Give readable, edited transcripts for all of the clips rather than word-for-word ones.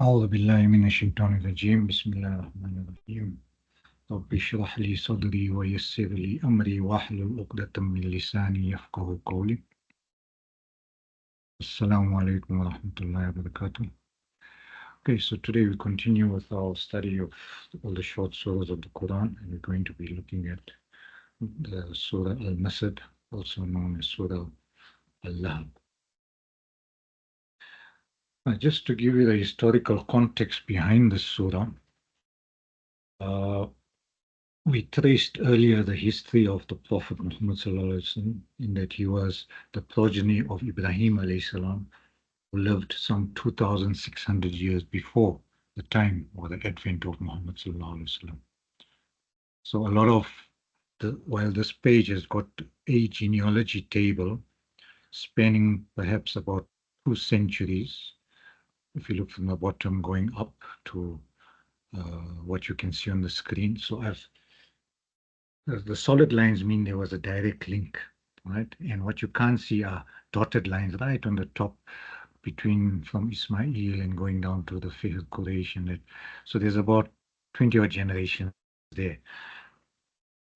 أعوذ بالله من الشيطان الرجيم بسم الله الرحمن الرحيم رب اشرح لي صدري ويسر لي أمري واحلل عقدة من لساني يفقهوا قولي. Assalamu alaikum wa rahmatullahi wa barakatuh. Okay, so today we continue with our study of all the short surahs of the Quran, and we're going to be looking at the Surah al Masad, also known as Surah al Lahab. Just to give you the historical context behind the surah, we traced earlier the history of the Prophet Muhammad ﷺ in that he was the progeny of Ibrahim ﷺ, who lived some 2,600 years before the time or the advent of Muhammad ﷺ. So a lot of while this page has got a genealogy table spanning perhaps about 2 centuries, if you look from the bottom going up to what you can see on the screen. So the solid lines mean there was a direct link, right? And what you can't see are dotted lines right on the top between from Ismail and going down to the Fihr Quraysh. So there's about 20 odd generations there.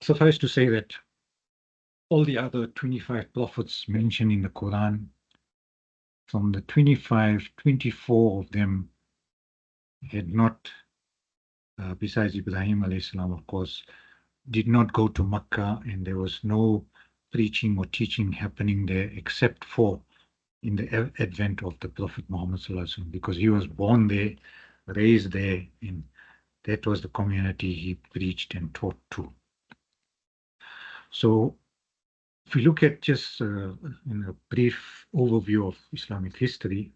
Suffice to say that all the other 25 prophets mentioned in the Quran, from the 25, 24 of them had not, besides Ibrahim alayhi salam, of course, did not go to Makkah, and there was no preaching or teaching happening there except for in the advent of the Prophet Muhammad ﷺ, because he was born there, raised there, and that was the community he preached and taught to. So if we look at just in a brief overview of Islamic history,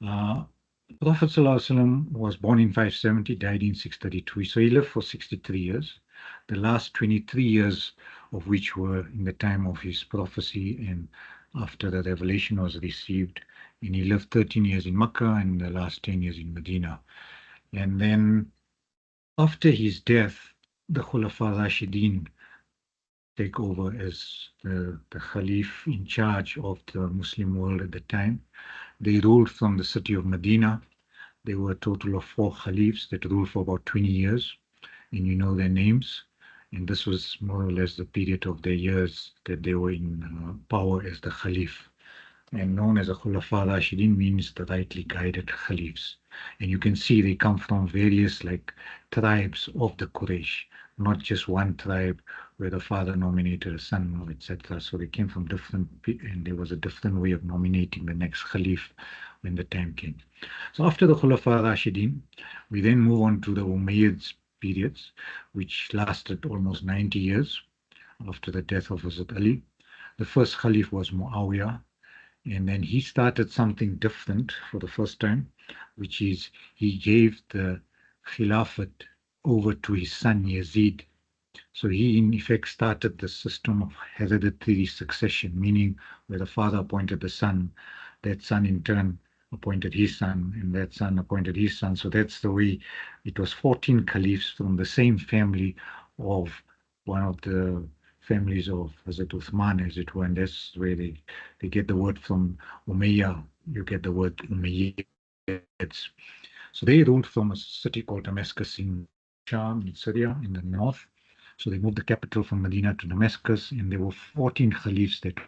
Prophet ﷺ was born in 570, died in 632. So he lived for 63 years, the last 23 years of which were in the time of his prophecy and after the revelation was received. And he lived 13 years in Mecca and the last 10 years in Medina. And then after his death, the Khulafa Rashidin take over as the Khalif in charge of the Muslim world at the time. They ruled from the city of Medina. There were a total of 4 Khalifs that ruled for about 20 years, and you know their names. And this was more or less the period of their years that they were in power as the Khalif. And known as a Khulafa Rashidin means the rightly guided Khalifs. And you can see they come from various tribes of the Quraysh, not just one tribe where the father nominated a son, etc. So they came from different, and there was a different way of nominating the next Khalif when the time came. So after the Khulafa Rashidin, we then move on to the Umayyads periods, which lasted almost 90 years after the death of Hazrat Ali. The first Khalif was Muawiyah, and then he started something different for the first time, which is he gave the Khilafat over to his son Yazid. So he in effect started the system of hereditary succession, meaning where the father appointed the son, that son in turn appointed his son, and that son appointed his son. So that's the way it was 14 caliphs from the same family of one of the families of Hazrat Uthman, as it were, and that's where they get the word from Umayyah. You get the word Umayyads. So they ruled from a city called Damascus in Sham, in Syria, in the north. So they moved the capital from Medina to Damascus, and there were 14 caliphs that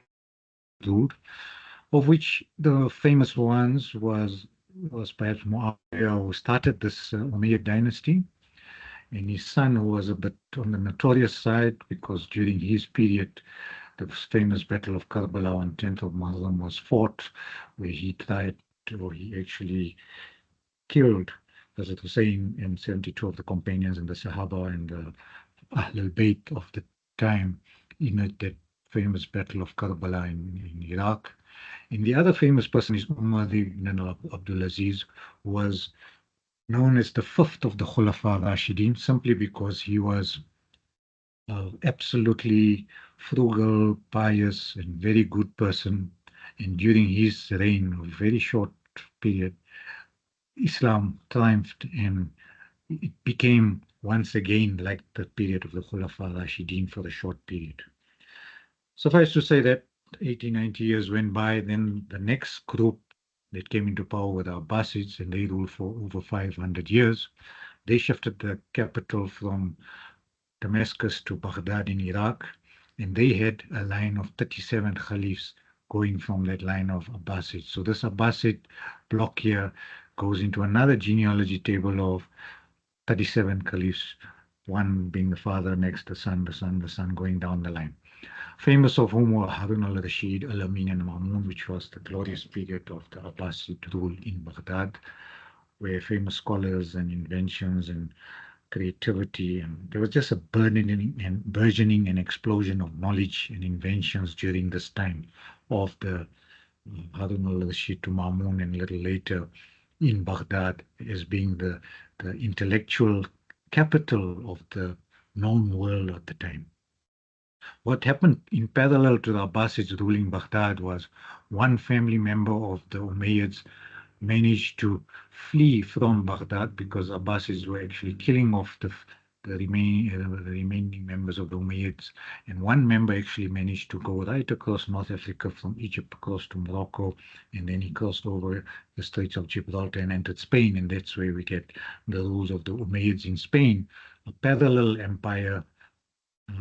ruled, of which the famous ones was perhaps Muawiyah, who started this Umayyad dynasty, and his son, who was a bit on the notorious side, because during his period, the famous Battle of Karbala on 10th of Muharram was fought, where he actually killed Hazrat Hussein and 72 of the companions and the Sahaba and the Ahl al-Bayt of the time in that famous Battle of Karbala in Iraq. And the other famous person is Umar ibn Abdul Aziz, who was known as the 5th of the Khulafa Rashidin, simply because he was absolutely frugal, pious, and very good person. And during his reign, a very short period, Islam triumphed and it became once again like the period of the Khulafa Rashidin for a short period. Suffice to say that 80, 90 years went by, then the next group that came into power with the Abbasids, and they ruled for over 500 years. They shifted the capital from Damascus to Baghdad in Iraq, and they had a line of 37 caliphs going from that line of Abbasid. So this Abbasid block here goes into another genealogy table of 37 caliphs, one being the father, next the son, the son, the son, going down the line. Famous of whom were Harun al-Rashid, Al-Amin, and Mamun, which was the glorious period of the Abbasid rule in Baghdad, where famous scholars and inventions and creativity, and there was just a burgeoning and explosion of knowledge and inventions during this time of the Harun al-Rashid to Mamun, and a little later in Baghdad as being the intellectual capital of the known world at the time. What happened in parallel to the Abbasids ruling Baghdad was one family member of the Umayyads managed to flee from Baghdad because Abbasids were actually killing off the remaining members of the Umayyads. And one member actually managed to go right across North Africa from Egypt across to Morocco, and then he crossed over the Straits of Gibraltar and entered Spain. And that's where we get the rules of the Umayyads in Spain, a parallel empire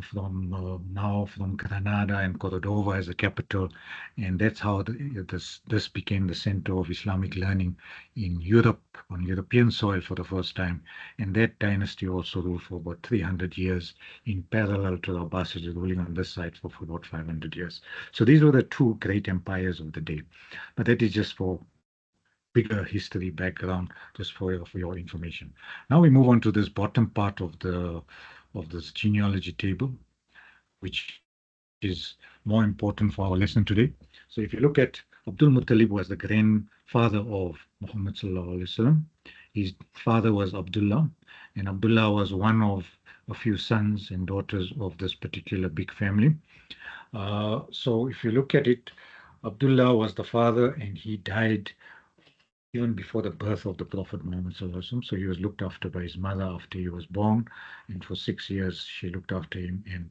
from Granada and Cordoba as a capital, and that's how this became the center of Islamic learning in Europe, on European soil for the first time. And that dynasty also ruled for about 300 years in parallel to the Abbasids ruling on this side for about 500 years. So these were the two great empires of the day. But that is just for bigger history background, just for your information. Now we move on to this bottom part of this genealogy table, which is more important for our lesson today. So if you look at Abdul Muttalib was the grandfather of Muhammad sallallahu alaihi wasallam. His father was Abdullah, and Abdullah was one of a few sons and daughters of this particular big family. So if you look at it, Abdullah was the father, and he died even before the birth of the Prophet Muhammad sallallahu alaihi wasallam. So he was looked after by his mother after he was born, and for 6 years she looked after him, and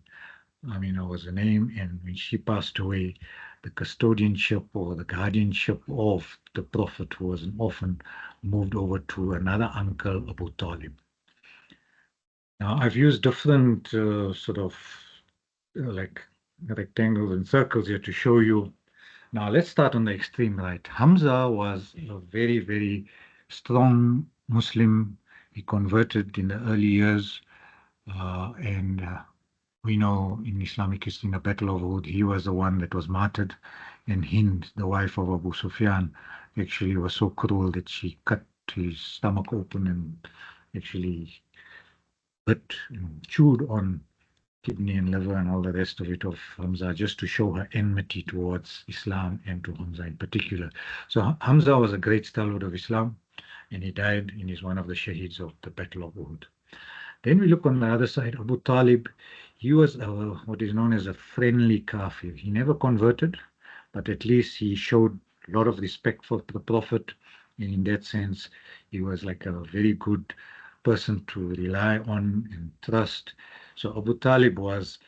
Amina was the name. And when she passed away, the custodianship or the guardianship of the Prophet, who was an orphan, moved over to another uncle, Abu Talib. Now, I've used different sort of like rectangles and circles here to show you. Now, let's start on the extreme right. Hamza was a very, very strong Muslim. He converted in the early years, and we know in Islamic history, in the Battle of Uhud, he was the one that was martyred, and Hind, the wife of Abu Sufyan, actually was so cruel that she cut his stomach open and actually bit and chewed on kidney and liver and all the rest of it of Hamza, just to show her enmity towards Islam and to Hamza in particular. So Hamza was a great stalwart of Islam, and he died and is one of the shaheeds of the Battle of Uhud. Then we look on the other side, Abu Talib. He was what is known as a friendly kafir. He never converted, but at least he showed a lot of respect for the Prophet. And in that sense, he was like a very good person to rely on and trust. So Abu Talib was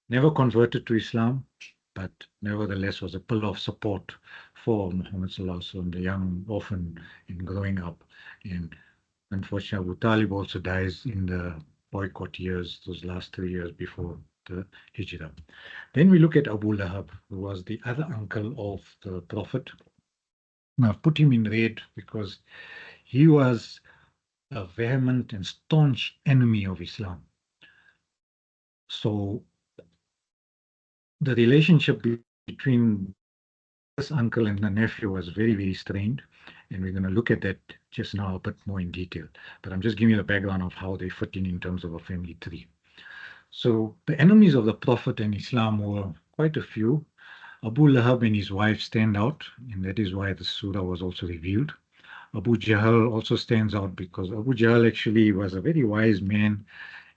never converted to Islam, but nevertheless was a pillar of support for Muhammad sallallahu alaihi wasallam, the young orphan in growing up. And unfortunately, Abu Talib also dies in the boycott years, those last 3 years before the Hijrah. Then we look at Abu Lahab, who was the other uncle of the Prophet. Now, I've put him in red because he was a vehement and staunch enemy of Islam. So the relationship between this uncle and the nephew was very, very strained. And we're going to look at that just now a bit more in detail. But I'm just giving you the background of how they fit in terms of a family tree. So the enemies of the Prophet and Islam were quite a few. Abu Lahab and his wife stand out, and that is why the surah was also revealed. Abu Jahl also stands out because Abu Jahl actually was a very wise man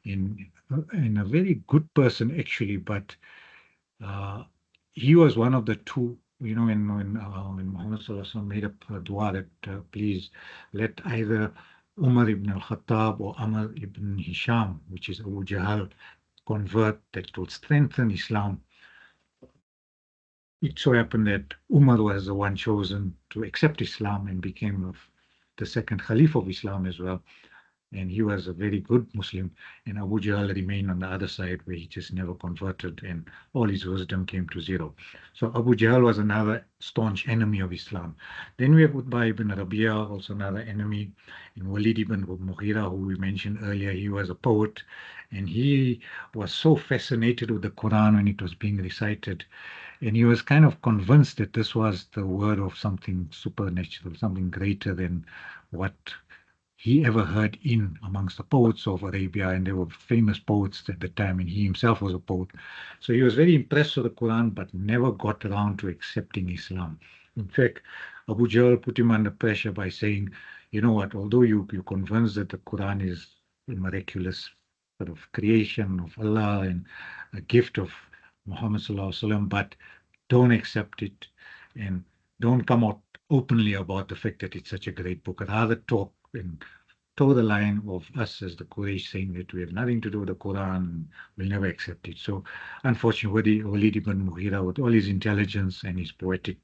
and a very good person actually, but he was one of the two. You know, when Muhammad sallallahu alaihi wasallam made a dua that please let either Umar ibn al-Khattab or Amr ibn Hisham, which is Abu Jahl, convert, that will strengthen Islam. it so happened that Umar was the one chosen to accept Islam and became the second Caliph of Islam as well. And he was a very good Muslim. And Abu Jahl remained on the other side where he just never converted and all his wisdom came to zero. So Abu Jahl was another staunch enemy of Islam. Then we have Utbah ibn Rabi'a, also another enemy, and Walid ibn Mughira, who we mentioned earlier. He was a poet and he was so fascinated with the Quran when it was being recited. And he was kind of convinced that this was the word of something supernatural, something greater than what he ever heard in amongst the poets of Arabia, and they were famous poets at the time, and he himself was a poet. So he was very impressed with the Quran, but never got around to accepting Islam. In fact, Abu Jahl put him under pressure by saying, you know what, although you're convinced that the Quran is a miraculous sort of creation of Allah and a gift of Muhammad Sallallahu Alaihi Wasallam, but don't accept it and don't come out openly about the fact that it's such a great book. Rather talk and toe the line of us as the Quraysh saying that we have nothing to do with the Quran, we'll never accept it. So, unfortunately, Walid ibn Mughira, with all his intelligence and his poetic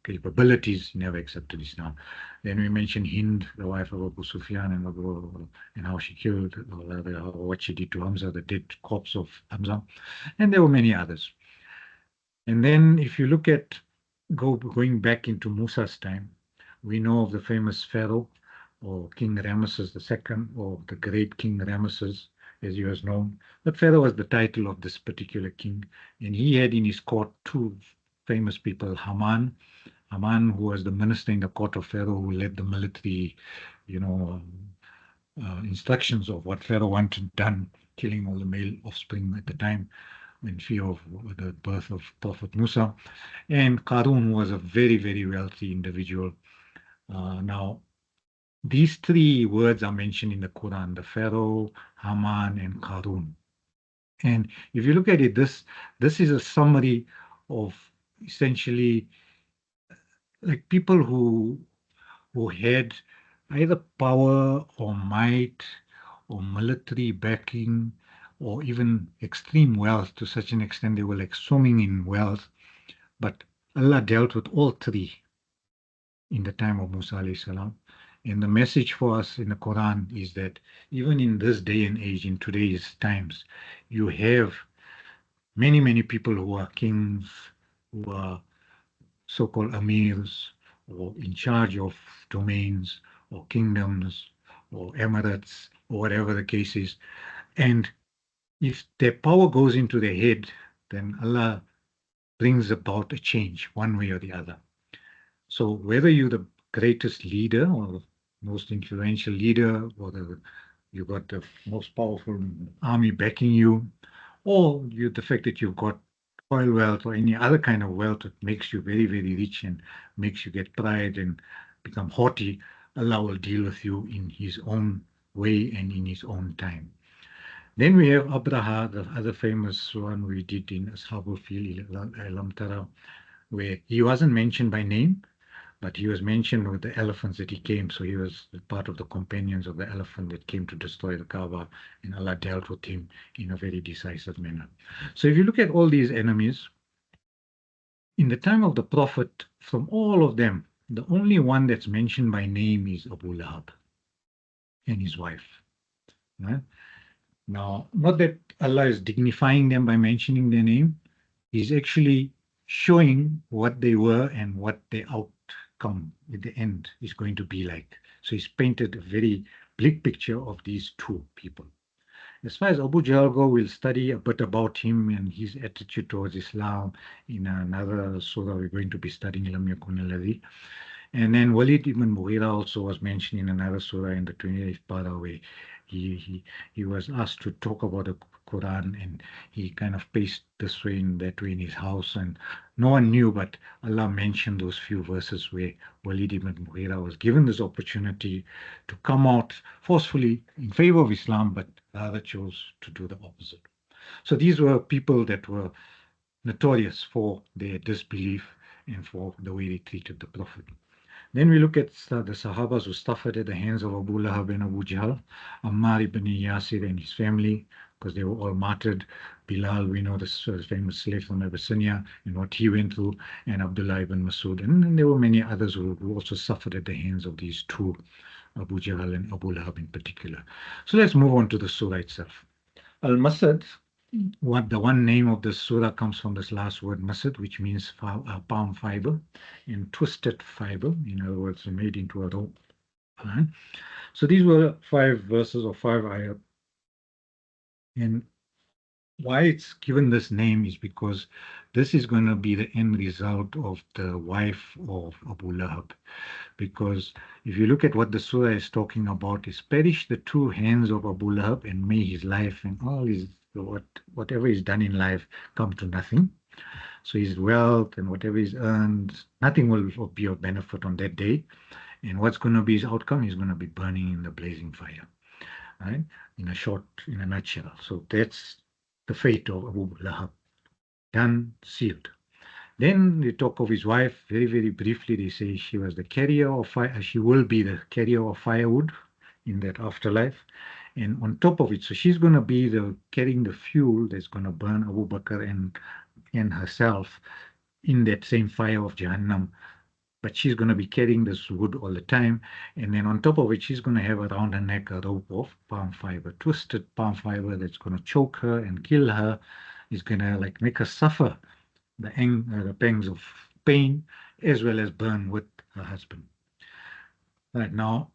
capabilities, he never accepted Islam. Then we mentioned Hind, the wife of Abu Sufyan, and how she killed, or rather, what she did to Hamza, the dead corpse of Hamza. And there were many others. And then if you look at going back into Musa's time, we know of the famous Pharaoh or King Ramesses II, or the great King Ramesses, as he was known. But Pharaoh was the title of this particular king, and he had in his court two famous people, Haman, who was the minister in the court of Pharaoh, who led the military, you know, instructions of what Pharaoh wanted done, killing all the male offspring at the time in fear of the birth of Prophet Musa. And Qarun was a very, very wealthy individual. Now, these three words are mentioned in the Quran, the Pharaoh, Haman, and Qarun. And if you look at it, this is a summary of essentially like people who had either power or might or military backing or even extreme wealth to such an extent they were like swimming in wealth. But Allah dealt with all three in the time of Musa alayhi salam. And the message for us in the Quran is that even in this day and age, in today's times, you have many, many people who are kings, who are so-called amirs, or in charge of domains, or kingdoms, or emirates, or whatever the case is. And if their power goes into their head, then Allah brings about a change one way or the other. So whether you're the greatest leader or the most influential leader, or you got the most powerful army backing you, or the fact that you've got oil wealth or any other kind of wealth that makes you very, very rich and makes you get pride and become haughty, Allah will deal with you in His own way and in His own time. Then we have Abraha, the other famous one we did in Ashabul Fil, Alam Tara, where he wasn't mentioned by name, but he was mentioned with the elephants that he came. So he was part of the companions of the elephant that came to destroy the Kaaba, and Allah dealt with him in a very decisive manner. So if you look at all these enemies, in the time of the Prophet, from all of them, the only one that's mentioned by name is Abu Lahab and his wife. Right? Now, not that Allah is dignifying them by mentioning their name, He's actually showing what they were and what their outcome at the end is going to be like. So he's painted a very bleak picture of these two people. As far as Abu Jahl go, we'll study a bit about him and his attitude towards Islam in another surah we're going to be studying, Lam Yakun Alladhi. And then Walid ibn Mughira also was mentioned in another surah in the 28th para, where he was asked to talk about the Quran, and he kind of paced this way and that way in his house, and no one knew, but Allah mentioned those few verses where Walid ibn Mughira was given this opportunity to come out forcefully in favor of Islam, but rather chose to do the opposite. So these were people that were notorious for their disbelief and for the way they treated the Prophet. Then we look at the Sahabas who suffered at the hands of Abu Lahab and Abu Jahl, Ammar ibn Yasir and his family, because they were all martyred. Bilal, we know this famous slave from Abyssinia and what he went through, and Abdullah ibn Masud. And then there were many others who also suffered at the hands of these two, Abu Jahl and Abu Lahab in particular. So let's move on to the surah itself. Al Masad, the one name of the surah comes from this last word, Masad, which means palm fiber, and twisted fiber, in other words, made into a rope. Right? So these were 5 verses or 5 ayat. And why it's given this name is because this is going to be the end result of the wife of Abu Lahab. Because if you look at what the surah is talking about, is perish the 2 hands of Abu Lahab, and may his life and all his whatever he's done in life come to nothing. So his wealth and whatever he's earned, nothing will be of benefit on that day. And what's going to be his outcome? He's going to be burning in the blazing fire, right? In a nutshell. So that's the fate of Abu Lahab. Done, sealed. Then they talk of his wife very, very briefly. They say she was the carrier of fire. She will be the carrier of firewood in that afterlife. And on top of it, so she's going to be carrying the fuel that's going to burn Abu Bakr and herself in that same fire of Jahannam. But she's going to be carrying this wood all the time. And then on top of it, she's going to have around her neck a rope of palm fiber, twisted palm fiber that's going to choke her and kill her. Is going to like make her suffer the pangs of pain as well as burn with her husband. Right now,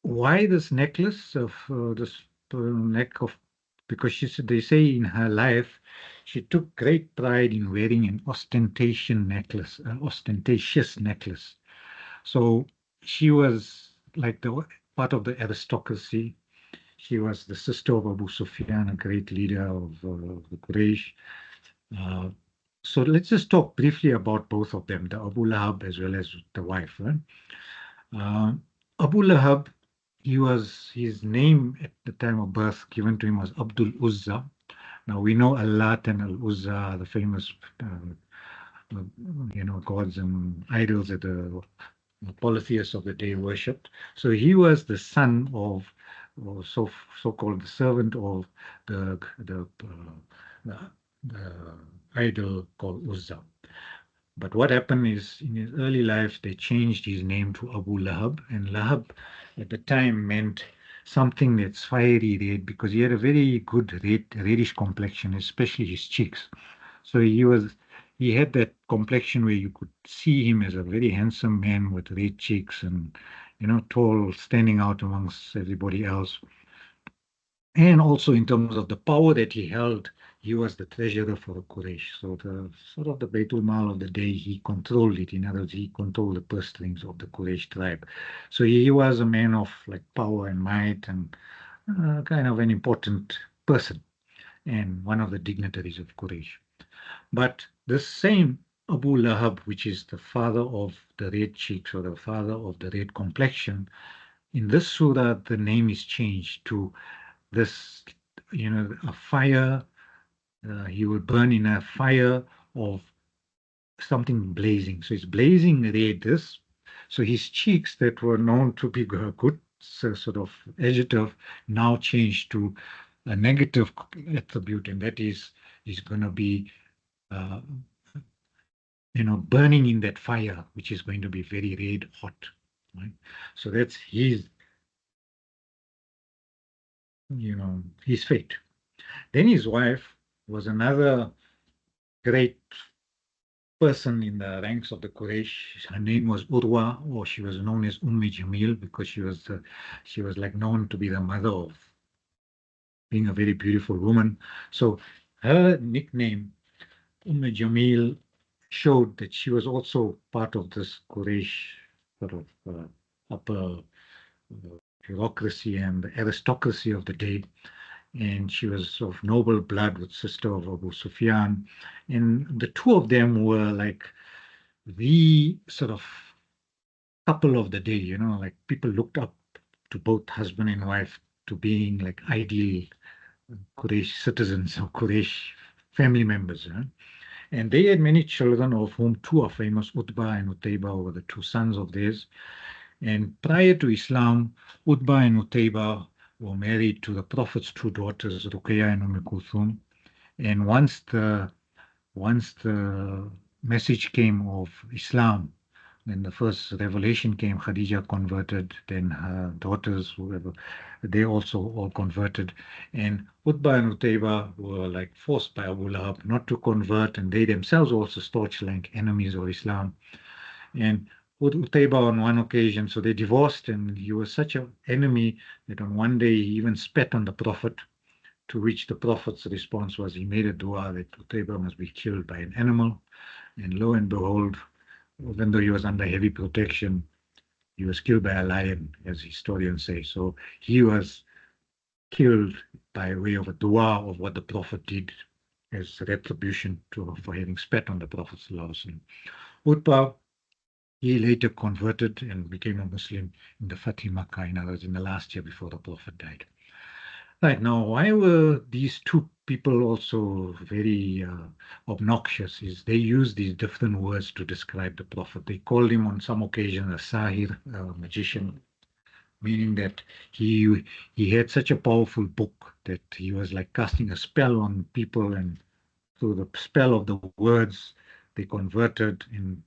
why this necklace of this neck of? Because they say in her life she took great pride in wearing an ostentatious necklace. So she was like the part of the aristocracy. She was the sister of Abu Sufyan, a great leader of the Quraysh. So let's just talk briefly about both of them, the Abu Lahab as well as the wife. Right? Abu Lahab, his name at the time of birth given to him was Abdul Uzza. Now we know Al-Lat and Al-Uzza, the famous, gods and idols that the polytheists of the day worshipped. So he was the son of, or so-called the servant of the idol called Uzza. But what happened is, in his early life, they changed his name to Abu Lahab, and Lahab at the time meant something that's fiery red, because he had a very good reddish complexion, especially his cheeks. So he had that complexion where you could see him as a very handsome man with red cheeks and, tall, standing out amongst everybody else. And also in terms of the power that he held, he was the treasurer for Quraysh. So the sort of the Baitul Mal of the day, he controlled it. In other words, he controlled the purse strings of the Quraysh tribe. So he was a man of like power and might and kind of an important person and one of the dignitaries of Quraysh. But the same Abu Lahab, which is the father of the red cheeks or the father of the red complexion, in this surah, the name is changed to this, a fire. He will burn in a fire of something blazing. So it's blazing red. So his cheeks that were known to be good, sort of adjective, now changed to a negative attribute, and that is he's going to be, burning in that fire, which is going to be very red hot. Right? So that's his fate. Then his wife was another great person in the ranks of the Quraysh. Her name was Urwa, or she was known as Jamil, because she was like known to be the mother of being a very beautiful woman. So her nickname, Jamil, showed that she was also part of this Quraysh sort of upper bureaucracy and the aristocracy of the day. And she was of noble blood with sister of Abu Sufyan. And the two of them were like the sort of couple of the day, like people looked up to both husband and wife to being like ideal Quraysh citizens or Quraysh family members. And they had many children, of whom 2 are famous. Utbah and Utayba were the 2 sons of theirs. And prior to Islam, Utbah and Utayba were married to the Prophet's two daughters, Ruqayya and Kulthum. And once the message came of Islam, when the first revelation came, Khadija converted, then her daughters, whoever, they also all converted. And Utbah and Utayba were like forced by Abu Lahab not to convert, and they themselves also staunch like enemies of Islam. And Utayba on one occasion, so they divorced, and he was such an enemy that on one day he even spat on the Prophet, to which the Prophet's response was he made a dua that Utayba must be killed by an animal. And lo and behold, even though he was under heavy protection, he was killed by a lion, as historians say. So he was killed by way of a dua of what the Prophet did as retribution for having spat on the Prophet. Utbah, he later converted and became a Muslim in the Fatih Makkah, in other words, in the last year before the Prophet died. Right now, why were these two people also very obnoxious? Is they used these different words to describe the Prophet. They called him on some occasion a sahir, a magician, meaning that he had such a powerful book that he was like casting a spell on people, and through the spell of the words, they converted, and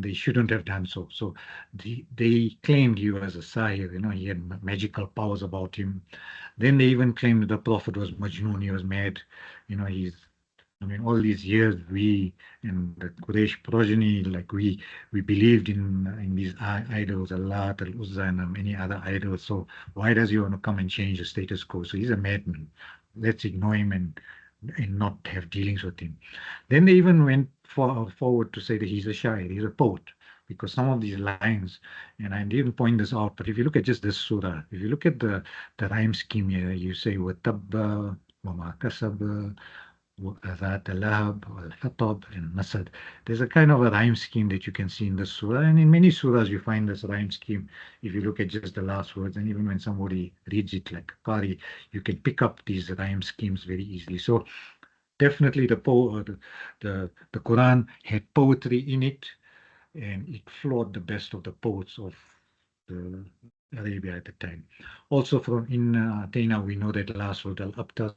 they shouldn't have done so. So they claimed he was a sahir, he had magical powers about him. Then they even claimed that the Prophet was Majnun, he was mad. I mean, all these years, we and the Quraysh progeny, like we believed in these idols, Allah, Al-Uzza, and many other idols. So why does he want to come and change the status quo? So he's a madman. Let's ignore him and not have dealings with him. Then they even went forward to say that he's a shair, he's a poet, because some of these lines, and I didn't point this out, but if you look at just this surah, if you look at the rhyme scheme here, you say وَتَبَّ وَمَا كَسَبَ ذات اللهب والحطب and Masad. There's a kind of a rhyme scheme that you can see in the surah, and in many surahs you find this rhyme scheme. If you look at just the last words, and even when somebody reads it like a Qari, you can pick up these rhyme schemes very easily. So definitely the Quran had poetry in it, and it flawed the best of the poets of the Arabia at the time. Also from in Athena, we know that last word al-Abtar,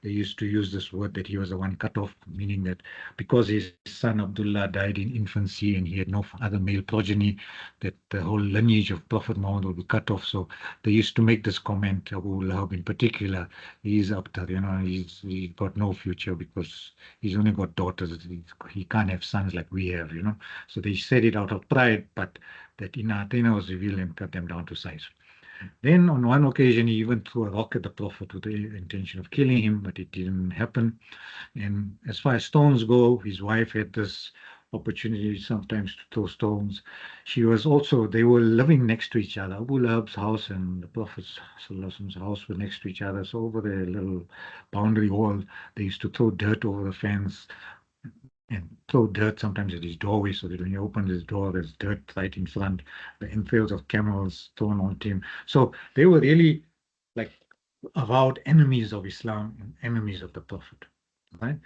they used to use this word that he was the one cut off, meaning that because his son Abdullah died in infancy and he had no other male progeny, that the whole lineage of Prophet Muhammad will be cut off. So they used to make this comment, Abu Lahab in particular, he's Abtar, he's got no future because he's only got daughters. He can't have sons like we have. So they said it out of pride, but that in Athena was revealed and cut them down to size. Then on one occasion, he even threw a rock at the Prophet with the intention of killing him, but it didn't happen. And as far as stones go, his wife had this opportunity sometimes to throw stones. They were living next to each other. Abu Lahab's house and the Prophet's house were next to each other. So over the little boundary wall, they used to throw dirt over the fence and throw dirt sometimes at his doorway, so that when he opens his door, there's dirt right in front, the entrails of camels thrown onto him. So they were really like avowed enemies of Islam and enemies of the Prophet, right?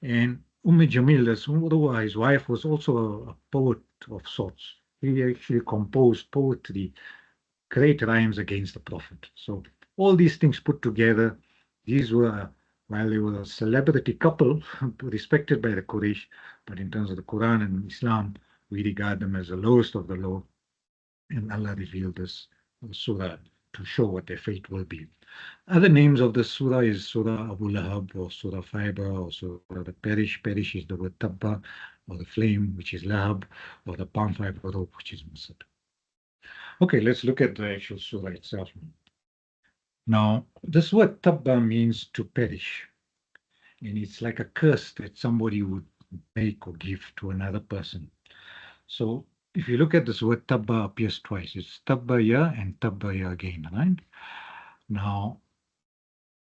And Jamil, as Urwa, his wife, was also a poet of sorts. He actually composed poetry, great rhymes against the Prophet. So all these things put together, these were, while they were a celebrity couple, respected by the Quraysh, but in terms of the Quran and Islam, we regard them as the lowest of the low. And Allah revealed this surah to show what their fate will be. Other names of the surah is Surah Abu Lahab or Surah Fiber or Surah the Perish. Perish is the word Tabba, or the flame, which is Lahab, or the palm fiber rope, which is Masad. Okay, let's look at the actual surah itself. Now, this word Tabba means to perish, and it's like a curse that somebody would make or give to another person. So if you look at this word Tabba appears twice. It's Tabba ya and Tabba ya again, right? Now,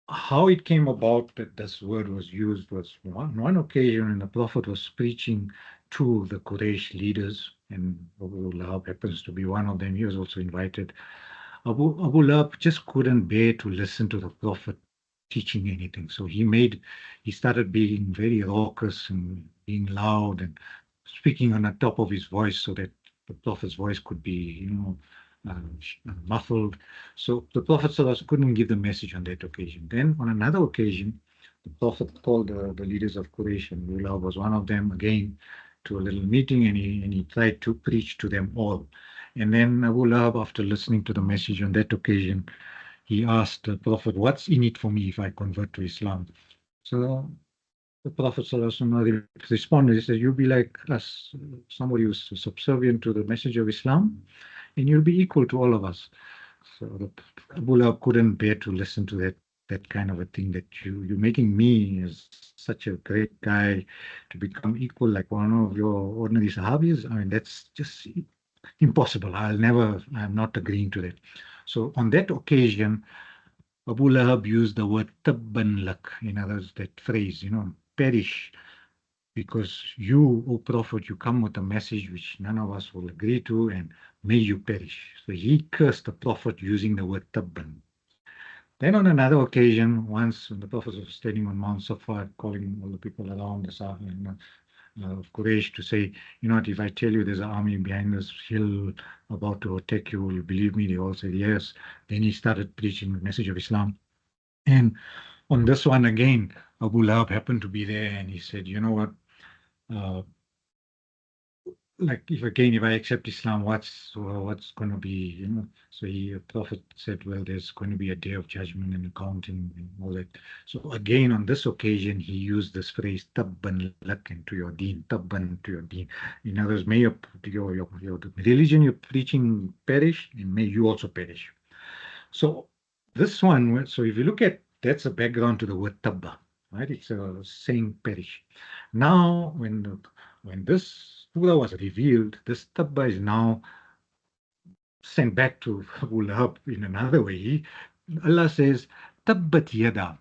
how it came about that this word was used was one occasion when the Prophet was preaching to the Quraysh leaders, and Abu Lahab happens to be one of them. He was also invited. Abu Lahab just couldn't bear to listen to the Prophet teaching anything. So he started being very raucous and being loud and speaking on the top of his voice so that the Prophet's voice could be, muffled. So the Prophet ﷺ couldn't give the message on that occasion. Then on another occasion, the Prophet called the leaders of Quraysh, and Lahab was one of them, again to a little meeting, and he tried to preach to them all. And then Abu Lahab, after listening to the message on that occasion, he asked the Prophet, "What's in it for me if I convert to Islam?" So the Prophet ﷺ responded, he said, "You'll be like us, somebody who's subservient to the message of Islam, and you'll be equal to all of us." So Abu Lahab couldn't bear to listen to that kind of a thing, that you're making me as such a great guy to become equal like one of your ordinary Sahabis. I mean, that's just impossible. I'm not agreeing to that. So on that occasion, Abu Lahab used the word tabban lak, in other words, that phrase, perish, because you, O Prophet, you come with a message which none of us will agree to, and may you perish. So he cursed the Prophet using the word tabban. Then on another occasion, once when the Prophet was standing on Mount Safa, calling all the people around the of Quraysh to say, what, if I tell you there's an army behind this hill about to attack you, will you believe me? They all said yes. Then he started preaching the message of Islam. And on this one again, Abu Lahab happened to be there, and he said, you know what? Uh, like if I accept Islam, what's going to be, So the Prophet said, well, there's going to be a day of judgment and accounting and all that. So again, on this occasion, he used this phrase, tabban lak, to your deen, tabban to your deen. In other words, may your religion you're preaching perish, and may you also perish. So this one, so if you look at, that's a background to the word tabba, right? It's a saying perish. Now, when this surah was revealed, this tabba is now sent back to Abu Lahab in another way. Allah says, tabbat yada.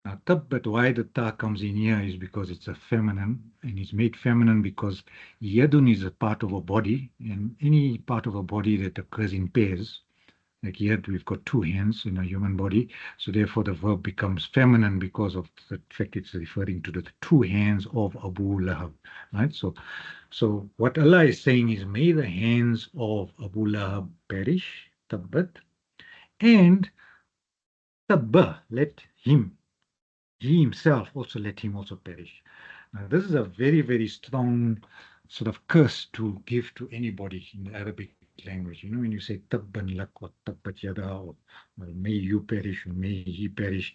Now, tabbat, why the ta comes in here is because it's a feminine, and it's made feminine because yadun is a part of a body, and any part of a body that occurs in pairs, like here, we've got two hands in a human body. So therefore, the verb becomes feminine because of the fact it's referring to the two hands of Abu Lahab. Right? So what Allah is saying is, may the hands of Abu Lahab perish, tabbat, and tabba, let him, he himself also let him also perish. Now, this is a very, very strong sort of curse to give to anybody in the Arabic language. When you say tabban lak or tabbat yada, or may you perish or may he perish,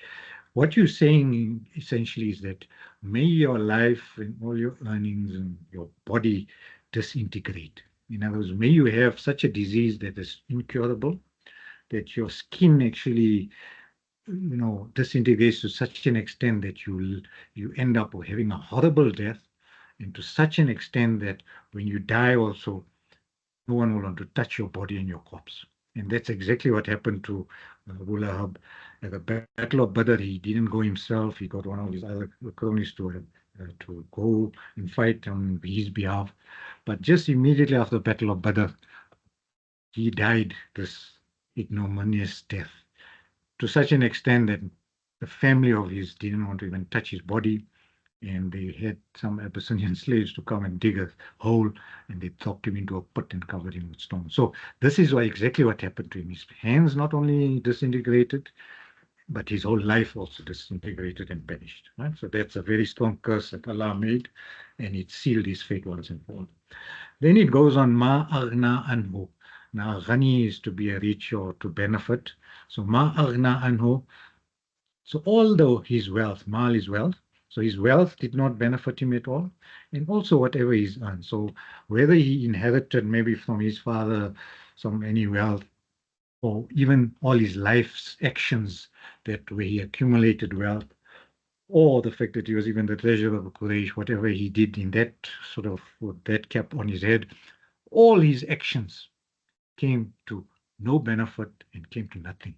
what you're saying essentially is that may your life and all your earnings and your body disintegrate. In other words, may you have such a disease that is incurable, that your skin actually disintegrates to such an extent that you end up having a horrible death, and to such an extent that when you die also, no one will want to touch your body and your corpse. And that's exactly what happened to Abu Lahab at the Battle of Badr. He didn't go himself. He got one of his other cronies to go and fight on his behalf. But just immediately after the Battle of Badr, he died this ignominious death, to such an extent that the family of his didn't want to even touch his body, and they had some Abyssinian slaves to come and dig a hole, and they dropped him into a pit and covered him with stones. So this is exactly what happened to him. His hands not only disintegrated, but his whole life also disintegrated and perished. Right? So that's a very strong curse that Allah made, and it sealed his fate once and for all. Then it goes on, ma aghna anhu. Now, ghani is to be a rich or to benefit. So ma aghna anhu. So although his wealth, mal is wealth, so his wealth did not benefit him at all, and also whatever he's earned. So whether he inherited maybe from his father any wealth, or even all his life's actions that where he accumulated wealth, or the fact that he was even the treasurer of Quraysh, whatever he did in that sort of, with that cap on his head, all his actions came to no benefit and came to nothing.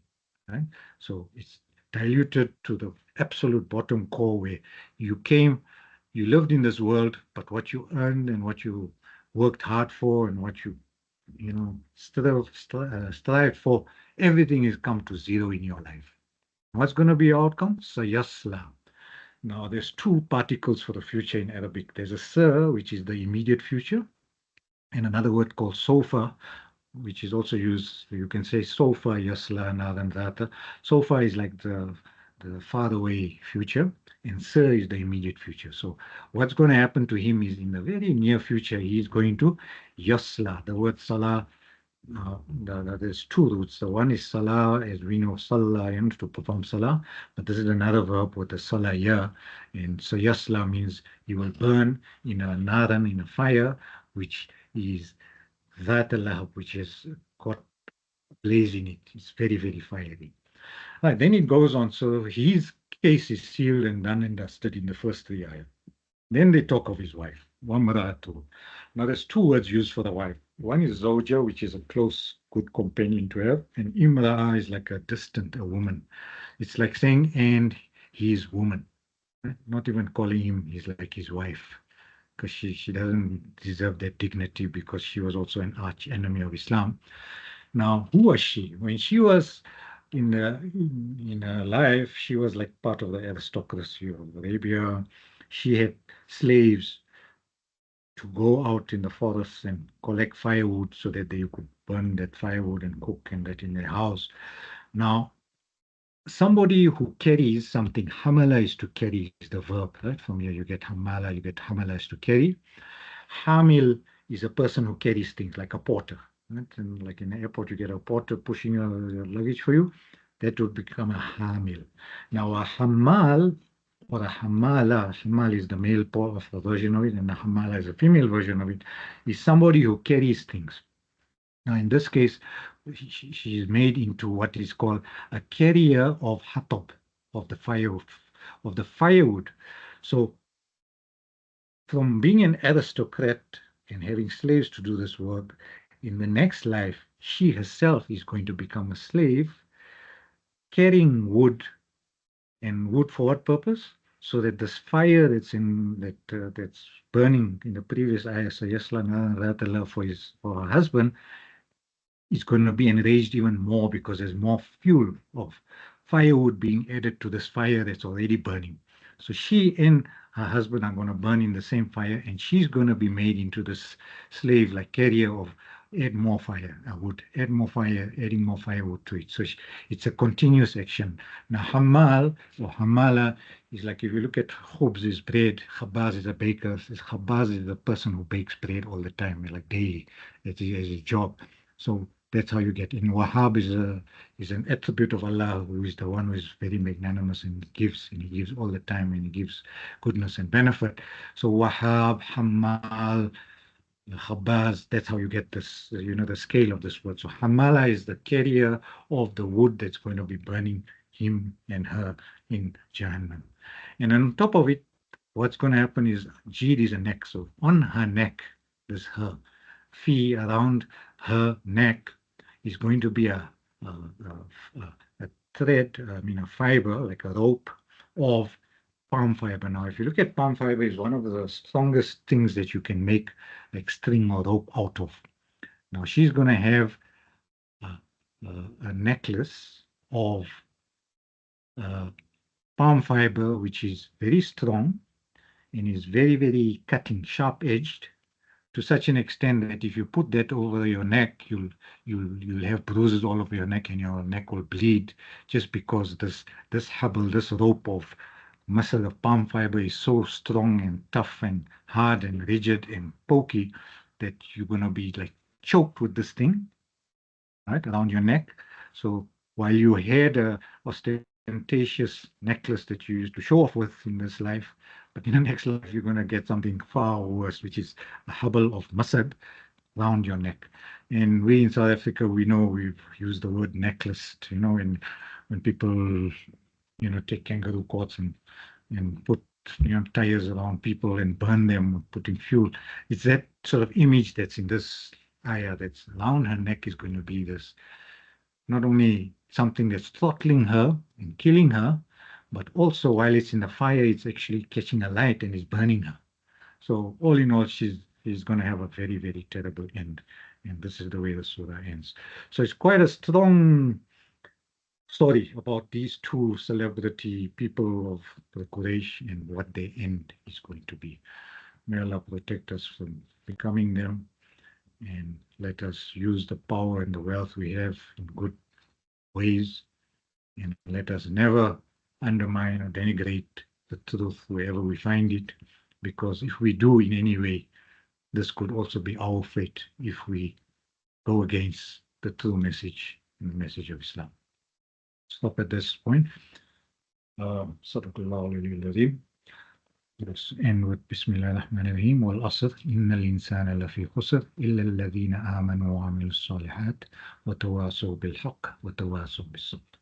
Right? So it's diluted to the absolute bottom core, where you lived in this world, but what you earned and what you worked hard for and what you strive for, everything has come to zero in your life. What's going to be your outcome? Sayasla. Now, there's two particles for the future in Arabic. There's a sir, which is the immediate future, and another word called sofa, which is also used, you can say sofa, yasla, naran, rata. Sofa is like the far away future, and sir is the immediate future. So what's going to happen to him is in the very near future, he is going to yasla. The word salah, there's two roots. The one is salah, as we know, salah, to perform salah, but this is another verb with the salah ya, and so yasla means he will burn in a naran, in a fire, which is that Lahab, which has got blaze in it. It's very, very fiery. Right, then it goes on. So his case is sealed and done and dusted in the first three ayahs. Then they talk of his wife, Wamra'atu. Now there's two words used for the wife. One is Zawja, which is a close, good companion to have, and Imra'a is like a distant, a woman. It's like saying, and his woman. Right? Not even calling him, he's like his wife, because she doesn't deserve that dignity because she was also an arch enemy of Islam. Now, who was she? When she was in her life, she was like part of the aristocracy of Arabia. She had slaves to go out in the forests and collect firewood so that they could burn that firewood and cook and that in their house. Now, somebody who carries something, hamala is to carry, is the verb, right? From here you get hamala, you get hamala is to carry. Hamil is a person who carries things like a porter. Right? And like in the airport, you get a porter pushing your luggage for you. That would become a hamil. Now, a hamal or a hamala, hamal is the male version of it, and a hamala is a female version of it, is somebody who carries things. Now, in this case, she is made into what is called a carrier of hatab, of the firewood, of the firewood. So from being an aristocrat and having slaves to do this work, in the next life, she herself is going to become a slave, carrying wood, and wood for what purpose? So that this fire that's burning in the previous ayah, so Yasla for her husband, is going to be enraged even more because there's more fuel of firewood being added to this fire that's already burning. So she and her husband are going to burn in the same fire, and she's going to be made into this slave, like carrier of add more fire, wood, add more fire, adding more firewood to it. So it's a continuous action. Now, hamal or hamala is like if you look at khubz is bread, khabaz is a baker, khabaz is the person who bakes bread all the time, like daily. It's his job. So that's how you get in. Wahab is an attribute of Allah, who is the one who is very magnanimous and he gives all the time, and he gives goodness and benefit. So Wahab, Hammal, Khabaz, that's how you get this, the scale of this word. So Hamala is the carrier of the wood that's going to be burning him and her in Jahannam. And on top of it, what's going to happen is Jeed is a neck. So on her neck is her. Fi around her neck is going to be a thread, a fiber, like a rope of palm fiber. Now, if you look at palm fiber, is one of the strongest things that you can make like string or rope out of. Now, she's going to have a necklace of palm fiber, which is very strong and is very, very cutting, sharp-edged, to such an extent that if you put that over your neck, you'll have bruises all over your neck, and your neck will bleed, just because this habal, this rope of muscle of palm fiber is so strong and tough and hard and rigid and pokey that you're gonna be like choked with this thing, right, around your neck. So while you had a ostentatious necklace that you used to show off with in this life, but in the next life you're going to get something far worse, which is a hubble of masad around your neck. And we in South Africa, we know we've used the word necklace, when people, take kangaroo courts and put, tires around people and burn them, putting fuel. It's that sort of image that's in this ayah, that's around her neck is going to be this, not only something that's throttling her and killing her, but also while it's in the fire, it's actually catching a light and is burning her. So all in all, she's going to have a very, very terrible end. And this is the way the surah ends. So it's quite a strong story about these two celebrity people of the Quraysh and what their end is going to be. May Allah protect us from becoming them and let us use the power and the wealth we have in good ways, and let us never undermine or denigrate the truth wherever we find it, because if we do in any way, this could also be our fate if we go against the true message and the message of Islam. Stop at this point. Let's end with Bismillah ar-Rahman ar-Rahim. Wal asr, inna al-insana lafi khusr, illa alladhina amanu wa amilu s-salihat, wa tawasaw bil haqq, wa tawasaw bis sabr.